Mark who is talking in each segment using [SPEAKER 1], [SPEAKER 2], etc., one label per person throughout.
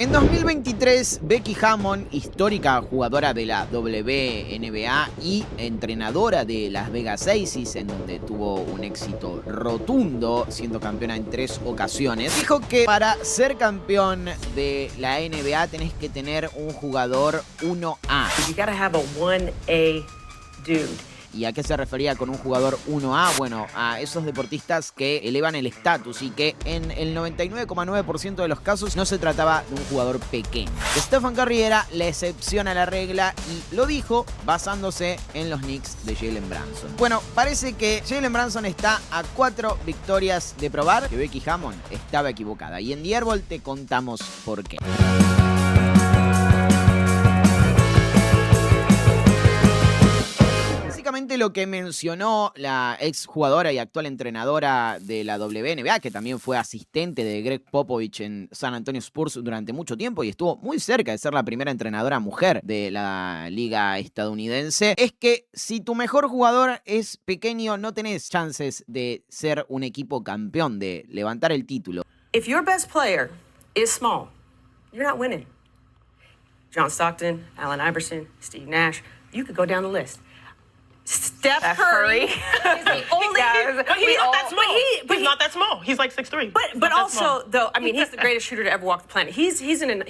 [SPEAKER 1] En 2023, Becky Hammon, histórica jugadora de la WNBA y entrenadora de Las Vegas Aces, en donde tuvo un éxito rotundo, siendo campeona en 3 ocasiones, dijo que para ser campeón de la NBA tenés que tener un jugador 1A.
[SPEAKER 2] You gotta have a 1A dude.
[SPEAKER 1] ¿Y a qué se refería con un jugador 1A? Bueno, a esos deportistas que elevan el estatus y que en el 99,9% de los casos no se trataba de un jugador pequeño. Stephen Curry era la excepción a la regla y lo dijo basándose en los Knicks de Jalen Brunson. Bueno, parece que Jalen Brunson está a 4 victorias de probar que Becky Hammon estaba equivocada. Y en The Airball te contamos por qué. Lo que mencionó la ex jugadora y actual entrenadora de la WNBA, que también fue asistente de Greg Popovich en San Antonio Spurs durante mucho tiempo y estuvo muy cerca de ser la primera entrenadora mujer de la liga estadounidense, es que si tu mejor jugador es pequeño, no tenés chances de ser un equipo campeón, de levantar el título.
[SPEAKER 2] If your best player is small, you're not winning. John Stockton, Allen Iverson, Steve Nash, you could go down the list. Steph Curry is the only.
[SPEAKER 3] But he's not that small. He's not that small. He's like 6'3".
[SPEAKER 2] But also, though, I mean, he's the greatest shooter to ever walk the planet. He's in an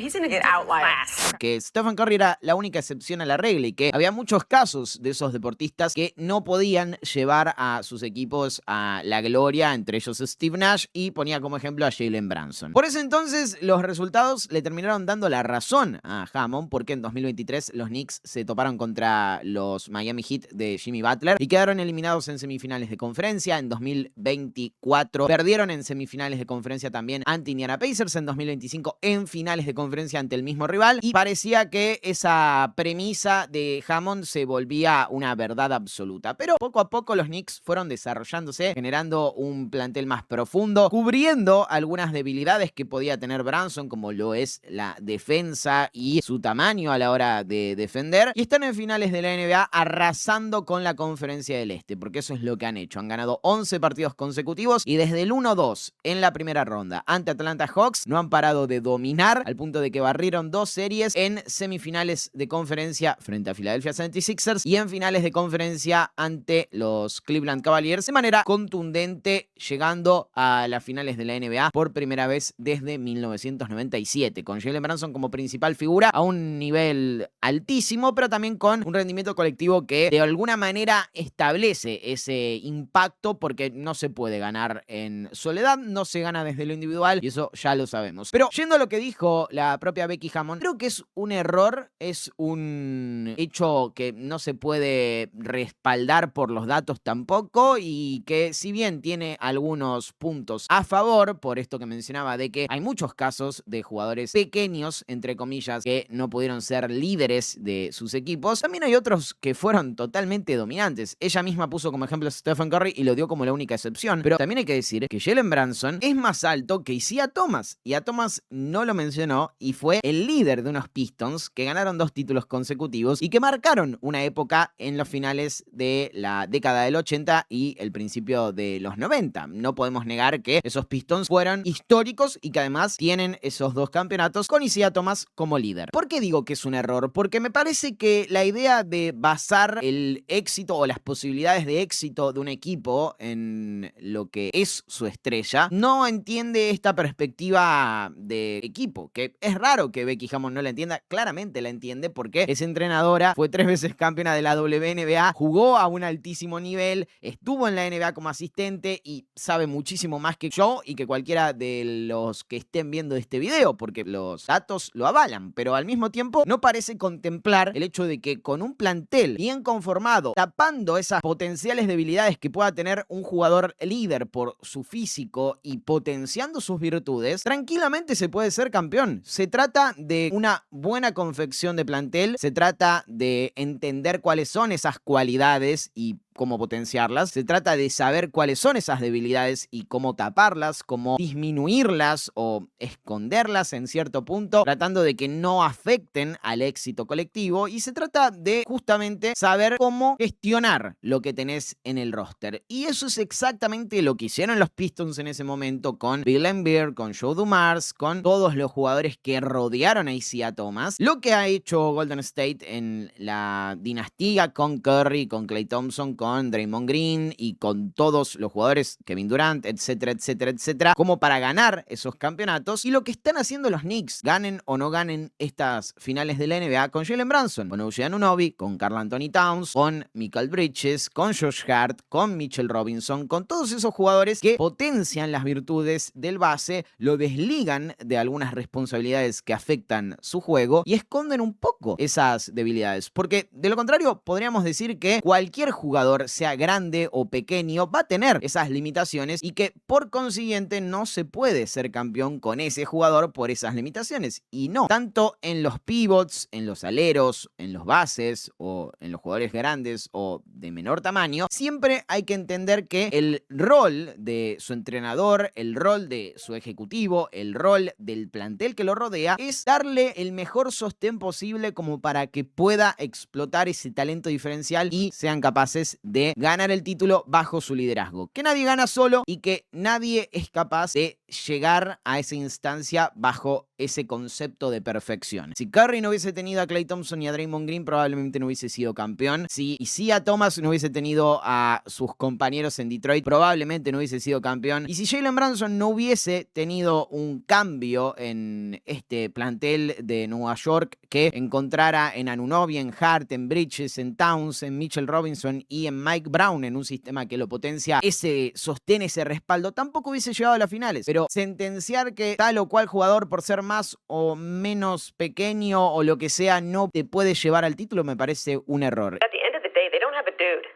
[SPEAKER 2] outlier class.
[SPEAKER 1] Que Stephen Curry era la única excepción a la regla y que había muchos casos de esos deportistas que no podían llevar a sus equipos a la gloria, entre ellos Steve Nash, y ponía como ejemplo a Jalen Brunson. Por ese entonces, los resultados le terminaron dando la razón a Hammon, porque en 2023 los Knicks se toparon contra los Miami Heat de Jimmy Butler y quedaron eliminados en semifinales de conferencia. En 2024 perdieron en semifinales de conferencia también ante Indiana Pacers. En 2025 en finales de conferencia ante el mismo rival, y parecía que esa premisa de Hammon se volvía una verdad absoluta. Pero poco a poco los Knicks fueron desarrollándose, generando un plantel más profundo, cubriendo algunas debilidades que podía tener Brunson, como lo es la defensa y su tamaño a la hora de defender, y están en finales de la NBA arrasando con la Conferencia del Este, porque eso es lo que han hecho. Han ganado 11 partidos consecutivos y desde el 1-2 en la primera ronda ante Atlanta Hawks no han parado de dominar, al punto de que barrieron 2 series en semifinales de conferencia frente a Philadelphia 76ers y en finales de conferencia ante los Cleveland Cavaliers de manera contundente, llegando a las finales de la NBA por primera vez desde 1997, con Jalen Brunson como principal figura a un nivel altísimo, pero también con un rendimiento colectivo que de alguna manera establece ese impacto, porque no se puede ganar en soledad, no se gana desde lo individual y eso ya lo sabemos. Pero yendo a lo que dijo la propia Becky Hammon, creo que es un error, es un hecho que no se puede respaldar por los datos tampoco, y que si bien tiene algunos puntos a favor, por esto que mencionaba de que hay muchos casos de jugadores pequeños, entre comillas, que no pudieron ser líderes de sus equipos, también hay otros que fueron totalmente dominantes. Ella misma puso como ejemplo a Stephen Curry y lo dio como la única excepción, pero también hay que decir que Jalen Brunson es más alto que Isaiah Thomas, y a Thomas no lo mencionó, y fue el líder de unos Pistons que ganaron 2 títulos consecutivos y que marcaron una época en los finales de la década del 80 y el principio de los 90. No podemos negar que esos Pistons fueron históricos y que además tienen esos 2 campeonatos con Isaiah Thomas como líder. ¿Por qué digo que es un error? Porque me parece que la idea de basar el éxito o las posibilidades de éxito de un equipo en lo que es su estrella no entiende esta perspectiva de equipo, que es raro que Becky Hammon no la entienda. Claramente la entiende, porque es entrenadora, fue 3 veces campeona de la WNBA, jugó a un altísimo nivel, estuvo en la NBA como asistente y sabe muchísimo más que yo y que cualquiera de los que estén viendo este video, porque los datos lo avalan. Pero al mismo tiempo no parece contemplar el hecho de que con un plantel bien conformado, tapando esas potenciales debilidades que pueda tener un jugador líder por su físico y potenciando sus virtudes, tranquilamente se puede ser campeón. Se trata de una buena confección de plantel, se trata de entender cuáles son esas cualidades y cómo potenciarlas, se trata de saber cuáles son esas debilidades y cómo taparlas, cómo disminuirlas o esconderlas en cierto punto, tratando de que no afecten al éxito colectivo, y se trata de justamente saber cómo gestionar lo que tenés en el roster. Y eso es exactamente lo que hicieron los Pistons en ese momento con Bill Laimbeer, con Joe Dumars, con todos los jugadores que rodearon a Isaiah Thomas. Lo que ha hecho Golden State en la dinastía con Curry, con Klay Thompson, con Draymond Green y con todos los jugadores, Kevin Durant, etcétera, etcétera, etcétera, como para ganar esos campeonatos. Y lo que están haciendo los Knicks, ganen o no ganen estas finales de la NBA, con Jalen Brunson, con OG Anunoby, con Karl Anthony Towns, con Mikal Bridges, con Josh Hart, con Mitchell Robinson, con todos esos jugadores que potencian las virtudes del base, lo desligan de algunas responsabilidades que afectan su juego y esconden un poco esas debilidades. Porque de lo contrario, podríamos decir que cualquier jugador, sea grande o pequeño, va a tener esas limitaciones y que por consiguiente no se puede ser campeón con ese jugador por esas limitaciones. Y no, tanto en los pivots, en los aleros, en los bases o en los jugadores grandes o de menor tamaño, siempre hay que entender que el rol de su entrenador, el rol de su ejecutivo, el rol del plantel que lo rodea es darle el mejor sostén posible como para que pueda explotar ese talento diferencial y sean capaces de ganar el título bajo su liderazgo. Que nadie gana solo y que nadie es capaz de llegar a esa instancia bajo ese concepto de perfección. Si Curry no hubiese tenido a Klay Thompson y a Draymond Green, probablemente no hubiese sido campeón. Si Isaiah Thomas no hubiese tenido a sus compañeros en Detroit, probablemente no hubiese sido campeón. Y si Jalen Brunson no hubiese tenido un cambio en este plantel de Nueva York que encontrara en Anunoby, en Hart, en Bridges, en Towns, en Mitchell Robinson y en Mike Brown, en un sistema que lo potencia, ese sostén, ese respaldo, tampoco hubiese llegado a las finales. Pero sentenciar que tal o cual jugador, por ser más o menos pequeño o lo que sea, no te puede llevar al título, me parece un error.
[SPEAKER 2] At the end of the day, they don't have a dude.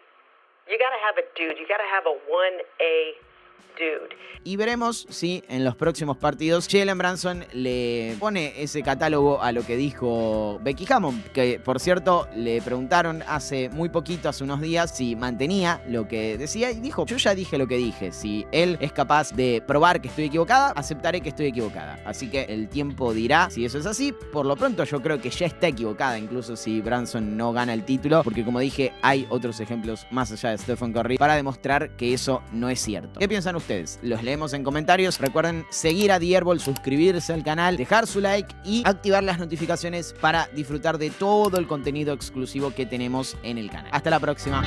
[SPEAKER 2] You gotta have a dude. You gotta have a 1A dude.
[SPEAKER 1] Y veremos si en los próximos partidos Jalen Brunson le pone ese catálogo a lo que dijo Becky Hammond, que por cierto le preguntaron hace muy poquito, hace unos días, si mantenía lo que decía y dijo: yo ya dije lo que dije, si él es capaz de probar que estoy equivocada, aceptaré que estoy equivocada. Así que el tiempo dirá si eso es así. Por lo pronto yo creo que ya está equivocada, incluso si Brunson no gana el título, porque como dije, hay otros ejemplos más allá de Stephen Curry para demostrar que eso no es cierto. ¿Qué piensan ustedes? Los leemos en comentarios. Recuerden seguir a The Airball, suscribirse al canal, dejar su like y activar las notificaciones para disfrutar de todo el contenido exclusivo que tenemos en el canal. Hasta la próxima.